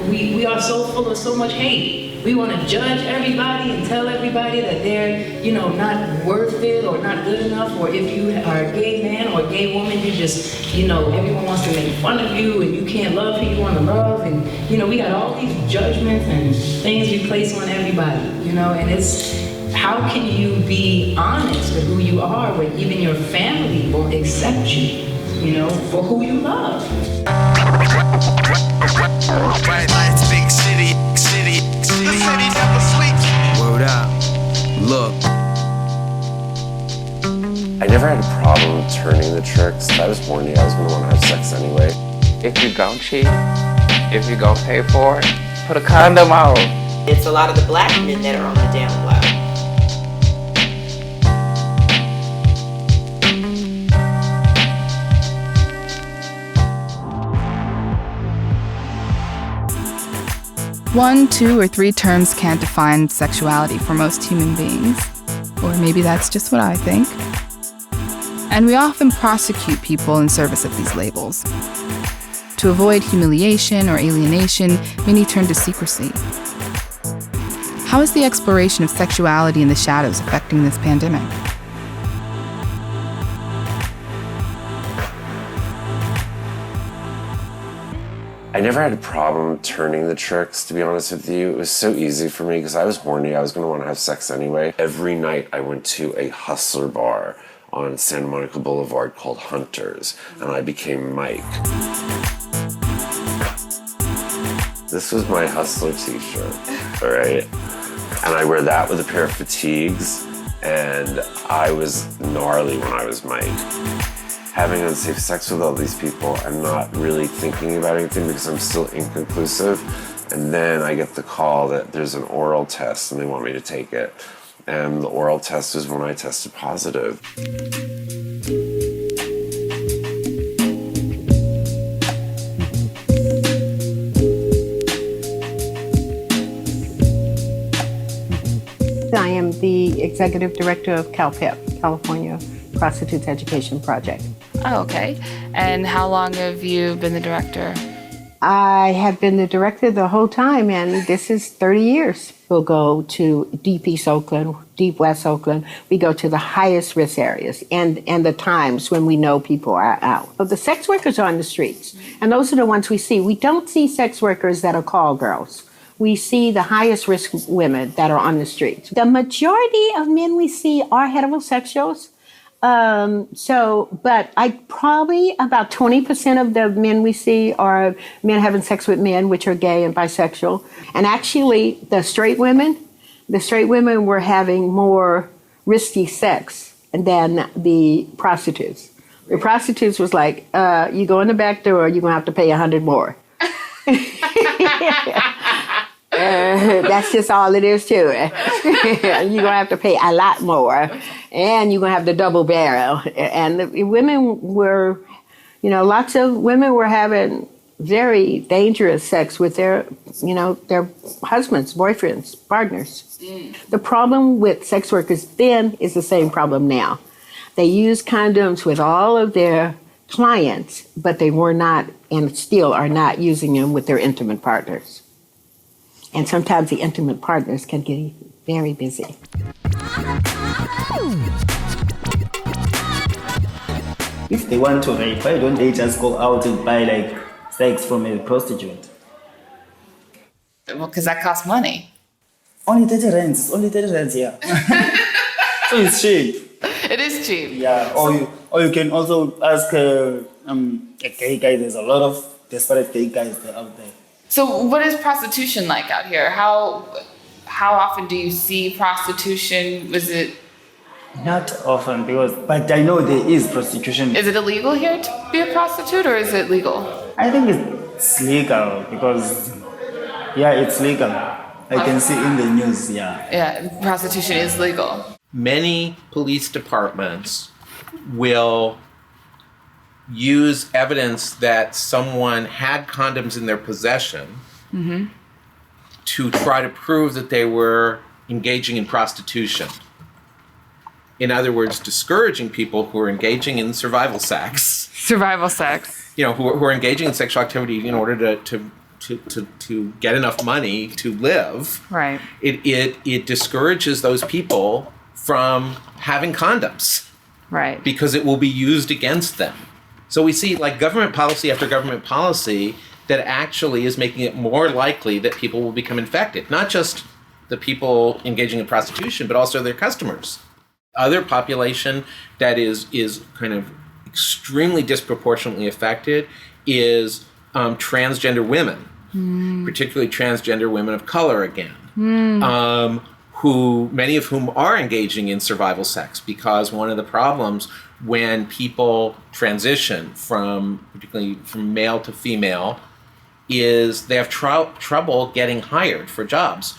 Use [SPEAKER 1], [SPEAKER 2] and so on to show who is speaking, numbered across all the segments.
[SPEAKER 1] we are so full of so much hate. We want to judge everybody and tell everybody that they're, not worth it or not good enough, or if you are a gay man or a gay woman, you just, everyone wants to make fun of you and you can't love who you want to love. And, we got all these judgments and things we place on everybody, and it's, how can you be honest with who you are when even your family won't accept you, for who you love?
[SPEAKER 2] Bright lights, big city. The city never sleeps. Word up. Look.
[SPEAKER 3] I never had a problem turning the tricks. If I was horny, I was gonna want to have sex anyway.
[SPEAKER 4] If you gon' cheat, if you gon' pay for it, put a condom on.
[SPEAKER 5] It's a lot of the black men that are on the down low.
[SPEAKER 6] One, two, or three terms can't define sexuality for most human beings. Or maybe that's just what I think. And we often prosecute people in service of these labels. To avoid humiliation or alienation, many turn to secrecy. How is the exploration of sexuality in the shadows affecting this pandemic?
[SPEAKER 3] I never had a problem turning the tricks, to be honest with you. It was so easy for me because I was horny. I was going to want to have sex anyway. Every night I went to a hustler bar on Santa Monica Boulevard called Hunters, and I became Mike. This was my hustler t-shirt, all right? And I wear that with a pair of fatigues, and I was gnarly when I was Mike. Having unsafe sex with all these people, I'm not really thinking about anything because I'm still inconclusive. And then I get the call that there's an oral test and they want me to take it. And the oral test was when I tested positive.
[SPEAKER 7] I am the executive director of CalPEP, California Prostitutes Education Project.
[SPEAKER 6] Oh, okay. And how long have you been the director?
[SPEAKER 7] I have been the director the whole time, and this is 30 years. We'll go to Deep East Oakland, Deep West Oakland. We go to the highest risk areas and the times when we know people are out. The sex workers are on the streets, and those are the ones we see. We don't see sex workers that are call girls. We see the highest risk women that are on the streets. The majority of men we see are heterosexuals. But probably about 20% of the men we see are men having sex with men, which are gay and bisexual. And actually, the straight women were having more risky sex than the prostitutes. The prostitutes was like, you go in the back door, you're going to have to pay 100 more. That's just all it is to it. You're going to have to pay a lot more, and you're going to have the double barrel. And the women were, lots of women were having very dangerous sex with their husbands, boyfriends, partners. The problem with sex workers then is the same problem now. They use condoms with all of their clients, but they were not and still are not using them with their intimate partners. And sometimes the intimate partners can get very busy.
[SPEAKER 8] If they want to rape, why don't they just go out and buy sex from a prostitute?
[SPEAKER 6] Well, because that costs money.
[SPEAKER 8] Only 30 rands. It's only 30 rands, yeah. So it's cheap.
[SPEAKER 6] It is cheap.
[SPEAKER 8] Yeah. Or you can also ask a gay guy. There's a lot of desperate gay guys out there.
[SPEAKER 6] So what is prostitution like out here? How often do you see prostitution? Is it?
[SPEAKER 8] Not often, but I know there is prostitution.
[SPEAKER 6] Is it illegal here to be a prostitute, or is it legal?
[SPEAKER 8] I think it's legal because, it's legal. I can see in the news,
[SPEAKER 6] Yeah, prostitution is legal.
[SPEAKER 9] Many police departments will use evidence that someone had condoms in their possession to try to prove that they were engaging in prostitution. In other words, discouraging people who are engaging in survival sex.
[SPEAKER 6] Survival sex.
[SPEAKER 9] Who are engaging in sexual activity in order to to get enough money to live,
[SPEAKER 6] Right.
[SPEAKER 9] it discourages those people from having condoms.
[SPEAKER 6] Right.
[SPEAKER 9] Because it will be used against them. So we see like government policy after government policy that actually is making it more likely that people will become infected. Not just the people engaging in prostitution, but also their customers. Other population that is kind of extremely disproportionately affected is transgender women, particularly transgender women of color again. Who many of whom are engaging in survival sex, because one of the problems when people transition particularly from male to female, is they have trouble getting hired for jobs.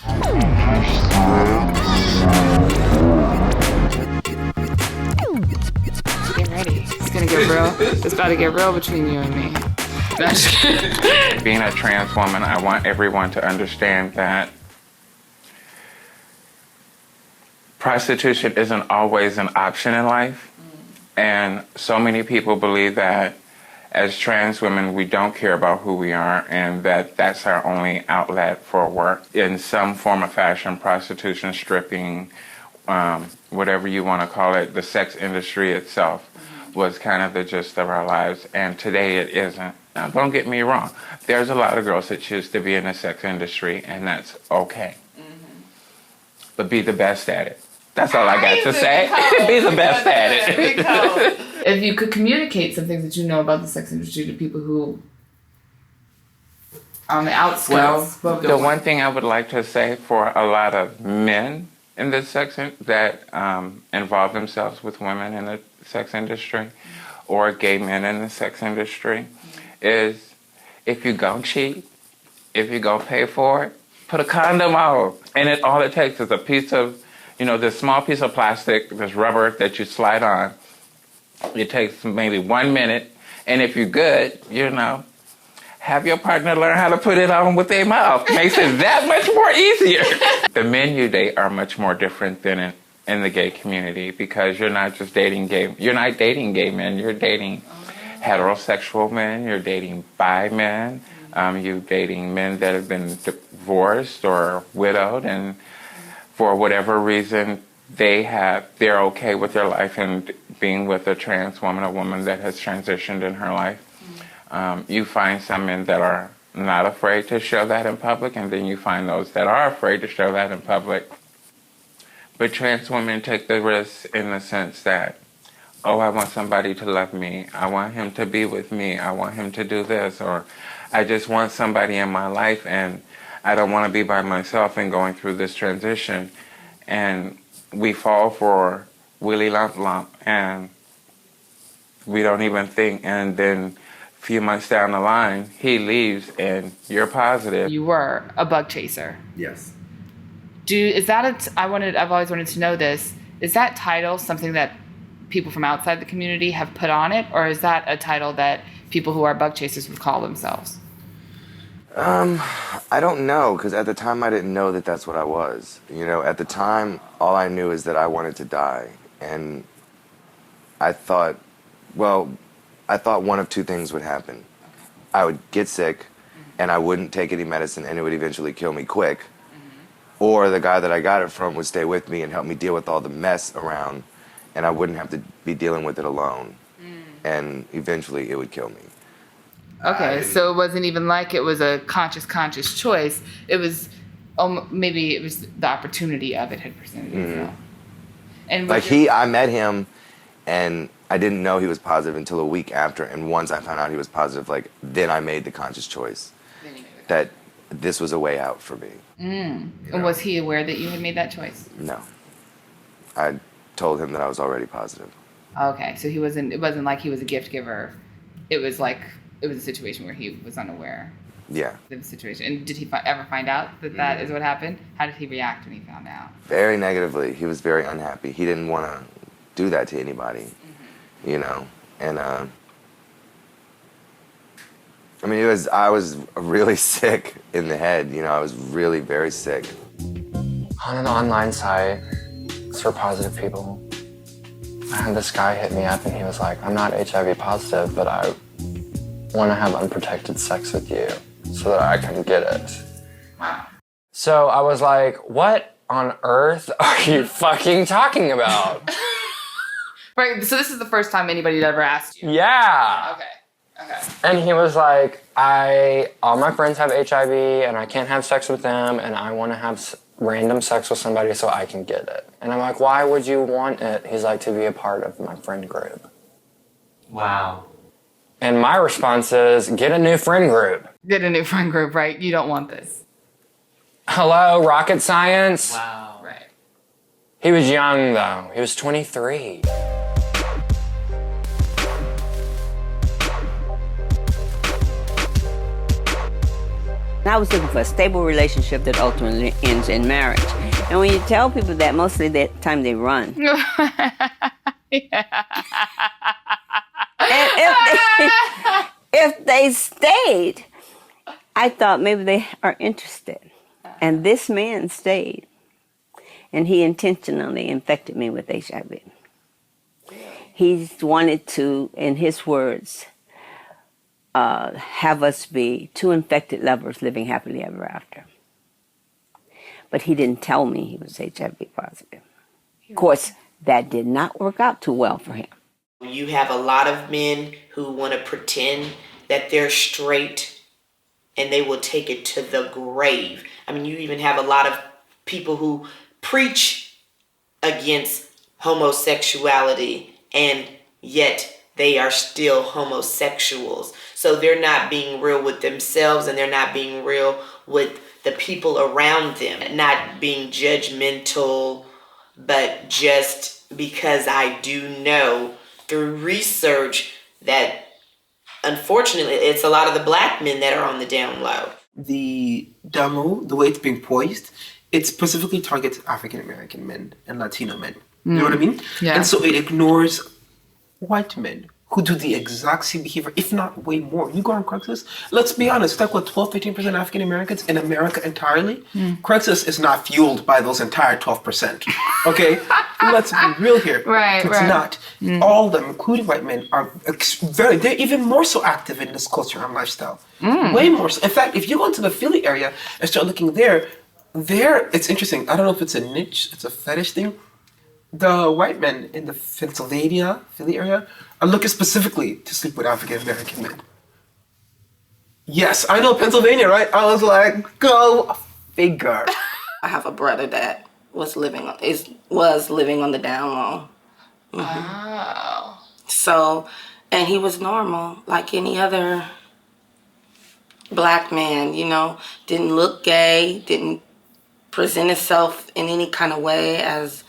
[SPEAKER 6] Get ready. It's gonna get real. It's about to get real between you and me.
[SPEAKER 4] Being a trans woman, I want everyone to understand that prostitution isn't always an option in life. And so many people believe that as trans women, we don't care about who we are and that that's our only outlet for work. In some form of fashion, prostitution, stripping, whatever you want to call it, the sex industry itself was kind of the gist of our lives. And today it isn't. Now, don't get me wrong. There's a lot of girls that choose to be in the sex industry, and that's okay. But be the best at it. That's all I got to say. Be the best at it.
[SPEAKER 6] If you could communicate some things that you know about the sex industry to people who on the outskirts.
[SPEAKER 4] Well, the one thing I would like to say for a lot of men in the sex that involve themselves with women in the sex industry, or gay men in the sex industry, is if you go cheat, if you go pay for it, put a condom on. And all it takes is a piece of, this small piece of plastic, this rubber that you slide on. It takes maybe 1 minute. And if you're good, have your partner learn how to put it on with their mouth. Makes it that much more easier. The men you date are much more different than in the gay community, because you're not just dating gay. You're not dating gay men. You're dating heterosexual men. You're dating bi men. You're dating men that have been divorced or widowed, and for whatever reason, they're okay with their life and being with a trans woman, a woman that has transitioned in her life. You find some men that are not afraid to show that in public, and then you find those that are afraid to show that in public. But trans women take the risk in the sense that, I want somebody to love me. I want him to be with me. I want him to do this, or I just want somebody in my life, and I don't want to be by myself and going through this transition. And we fall for Willy Lump Lump, and we don't even think. And then a few months down the line, he leaves, and you're positive.
[SPEAKER 6] You were a bug chaser.
[SPEAKER 3] Yes.
[SPEAKER 6] I've always wanted to know this. Is that title something that people from outside the community have put on it, or is that a title that people who are bug chasers would call themselves?
[SPEAKER 10] I don't know, because at the time I didn't know that that's what I was. At the time, all I knew is that I wanted to die. And I thought one of two things would happen. I would get sick, and I wouldn't take any medicine, and it would eventually kill me quick. Or the guy that I got it from would stay with me and help me deal with all the mess around, and I wouldn't have to be dealing with it alone. And eventually it would kill me.
[SPEAKER 6] Okay, so it wasn't even like it was a conscious choice. It was, maybe it was the opportunity of it had presented itself. And
[SPEAKER 10] I met him, and I didn't know he was positive until a week after. And once I found out he was positive, then I made the conscious choice that this was a way out for me.
[SPEAKER 6] And was he aware that you had made that choice?
[SPEAKER 10] No. I told him that I was already positive.
[SPEAKER 6] Okay, so it wasn't like he was a gift giver. It was a situation where he was unaware.
[SPEAKER 10] Yeah.
[SPEAKER 6] Of the situation. And did he ever find out that is what happened? How did he react when he found out?
[SPEAKER 10] Very negatively. He was very unhappy. He didn't want to do that to anybody, And I was really sick in the head. I was really very sick.
[SPEAKER 11] On an online site, it's for positive people. I had this guy hit me up and he was like, I'm not HIV positive, but I want to have unprotected sex with you. so that I can get it. So I was like, what on earth are you fucking talking about?
[SPEAKER 6] Right, so this is the first time anybody had ever asked you?
[SPEAKER 11] Yeah.
[SPEAKER 6] Okay.
[SPEAKER 11] And he was like, all my friends have HIV and I can't have sex with them and I want to have random sex with somebody so I can get it. And I'm like, why would you want it? He's like, to be a part of my friend group.
[SPEAKER 12] Wow.
[SPEAKER 11] And my response is, get a new friend group.
[SPEAKER 6] Get a new friend group, right? You don't want this.
[SPEAKER 11] Hello, rocket science?
[SPEAKER 12] Wow.
[SPEAKER 6] Right.
[SPEAKER 11] He was young though. He was 23.
[SPEAKER 7] I was looking for a stable relationship that ultimately ends in marriage. And when you tell people that, most of the time they run. And if they stayed, I thought maybe they are interested. And this man stayed. And he intentionally infected me with HIV. He wanted to, in his words, have us be two infected lovers living happily ever after. But he didn't tell me he was HIV positive. Of course, that did not work out too well for him.
[SPEAKER 5] You have a lot of men who want to pretend that they're straight and they will take it to the grave. I mean, you even have a lot of people who preach against homosexuality and yet they are still homosexuals. So they're not being real with themselves and they're not being real with the people around them. Not being judgmental, but just because I do know through research that unfortunately it's a lot of the black men that are on the down low.
[SPEAKER 13] The demo, the way it's being poised, it specifically targets African American men and Latino men. You know what I mean?
[SPEAKER 6] Yeah.
[SPEAKER 13] And so it ignores white men who do the exact same behavior, if not way more. You go on Craigslist, let's be honest, it's like what, 12-15% African Americans in America entirely? Craigslist is not fueled by those entire 12%. Okay? Let's be real here.
[SPEAKER 6] Right,
[SPEAKER 13] it's not. All of them, including white men, are they're even more so active in this culture and lifestyle. Way more so. In fact, if you go into the Philly area and start looking there, it's interesting. I don't know if it's a niche, it's a fetish thing. The white men in the Pennsylvania, Philly area are looking specifically to sleep with African American men. Yes, I know Pennsylvania, right? I was like, go figure.
[SPEAKER 14] I have a brother that was living on the down low.
[SPEAKER 6] Wow.
[SPEAKER 14] So, and he was normal like any other black man, you know, didn't look gay, didn't present himself in any kind of way as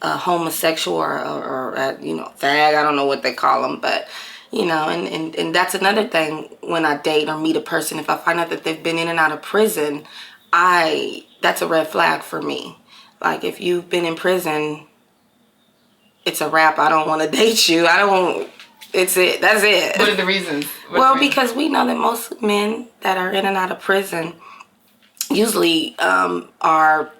[SPEAKER 14] a homosexual or you know, fag, I don't know what they call them, but you know, and that's another thing when I date or meet a person, if I find out that they've been in and out of prison, that's a red flag for me. Like, if you've been in prison, it's a wrap. I don't want to date you. It's it. That's it.
[SPEAKER 6] What are the reasons?
[SPEAKER 14] Because we know that most men that are in and out of prison usually are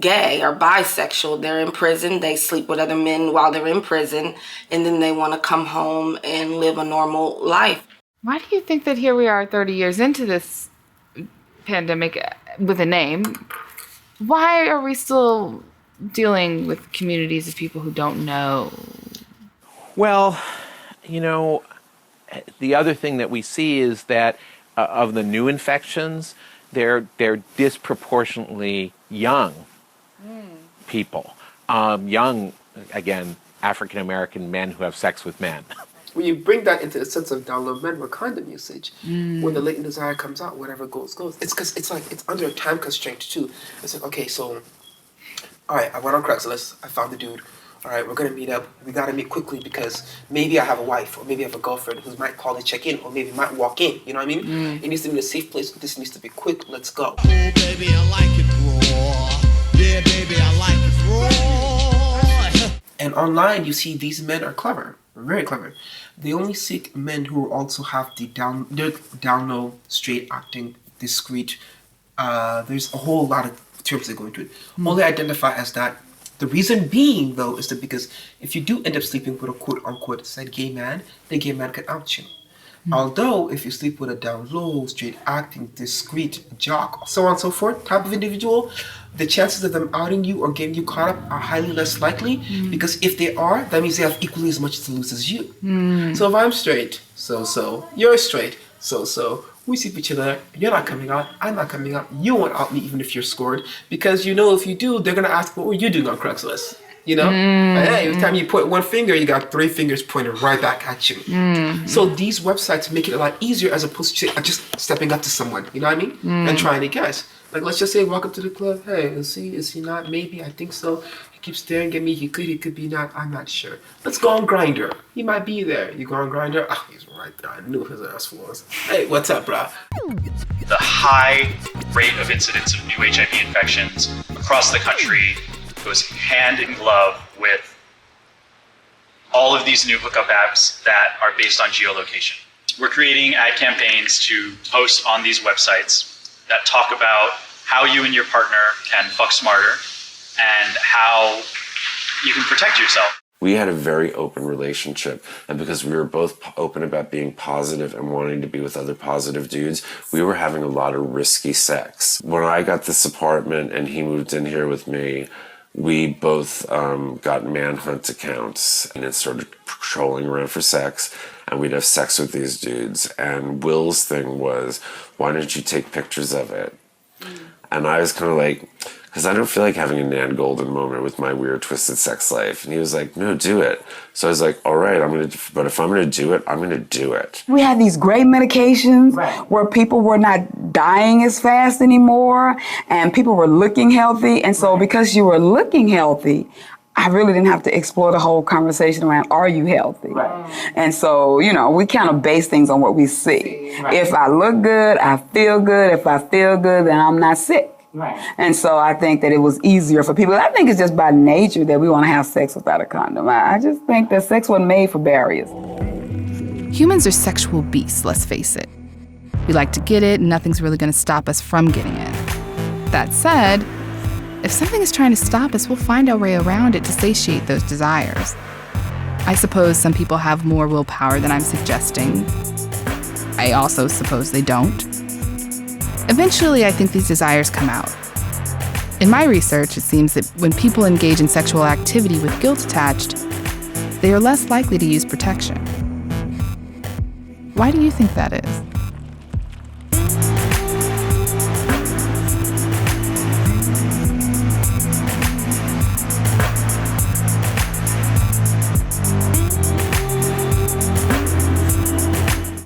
[SPEAKER 14] gay or bisexual. They're in prison, they sleep with other men while they're in prison, and then they want to come home and live a normal life.
[SPEAKER 6] Why do you think that here we are 30 years into this pandemic with a name? Why are we still dealing with communities of people who don't know?
[SPEAKER 9] Well, you know, the other thing that we see is that of the new infections, they're disproportionately young people. Young, again, African American men who have sex with men.
[SPEAKER 13] When you bring that into the sense of down low men with condom usage, when the latent desire comes out, whatever goes. It's because it's like it's under a time constraint too. It's like, okay, so, all right, I went on Craigslist, I found the dude. All right, we're gonna meet up. We gotta meet quickly because maybe I have a wife or maybe I have a girlfriend who might call to check in or maybe might walk in. You know what I mean? It needs to be in a safe place. This needs to be quick. Let's go.
[SPEAKER 2] Oh, baby, I like it raw. Yeah, baby, I like it raw.
[SPEAKER 13] And online, you see these men are clever, very clever. They only seek men who also have they're down low, straight acting, discreet. There's a whole lot of terms that go into it. Only identify as that. The reason being, though, is that because if you do end up sleeping with a quote-unquote said gay man, the gay man can out you. Although, if you sleep with a down low, straight acting, discreet, jock, so on and so forth type of individual, the chances of them outing you or getting you caught up are highly less likely, because if they are, that means they have equally as much to lose as you. So if I'm straight, so, you're straight, so, we sleep with each other, you're not coming out, I'm not coming out, you won't out me even if you're scored, because you know if you do, they're going to ask, what were you doing on Craigslist? You know? And hey, every time you point one finger, you got 3 fingers pointed right back at you. So these websites make it a lot easier as opposed to just stepping up to someone, you know what I mean? And trying to guess. Like, let's just say, walk up to the club, hey, is he not? Maybe, I think so. He keeps staring at me, he could be not, I'm not sure. Let's go on Grindr. He might be there. You go on Grindr, oh, he's right there. I knew his ass was. Hey, what's up, bro?
[SPEAKER 15] The high rate of incidence of new HIV infections across the country goes hand in glove with all of these new hookup apps that are based on geolocation. We're creating ad campaigns to post on these websites that talk about how you and your partner can fuck smarter and how you can protect yourself.
[SPEAKER 3] We had a very open relationship, and because we were both open about being positive and wanting to be with other positive dudes, we were having a lot of risky sex. When I got this apartment and he moved in here with me, we both got manhunt accounts and then started patrolling around for sex, and we'd have sex with these dudes. And Will's thing was, why don't you take pictures of it? And I was kind of like, because I don't feel like having a Nan Golden moment with my weird, twisted sex life. And he was like, no, do it. So I was like, all right, but if I'm going to do it, I'm going to do it.
[SPEAKER 16] We had these great medications where people were not dying as fast anymore and people were looking healthy. And so because you were looking healthy, I really didn't have to explore the whole conversation around, are you healthy? And so, you know, we kind of base things on what we see. If I look good, I feel good. If I feel good, then I'm not sick. And so I think that it was easier for people. I think it's just by nature that we want to have sex without a condom. I just think that sex wasn't made for barriers.
[SPEAKER 6] Humans are sexual beasts, let's face it. We like to get it, and nothing's really going to stop us from getting it. That said, if something is trying to stop us, we'll find our way around it to satiate those desires. I suppose some people have more willpower than I'm suggesting. I also suppose they don't. Eventually, I think these desires come out. In my research, it seems that when people engage in sexual activity with guilt attached, they are less likely to use protection. Why do you think that is?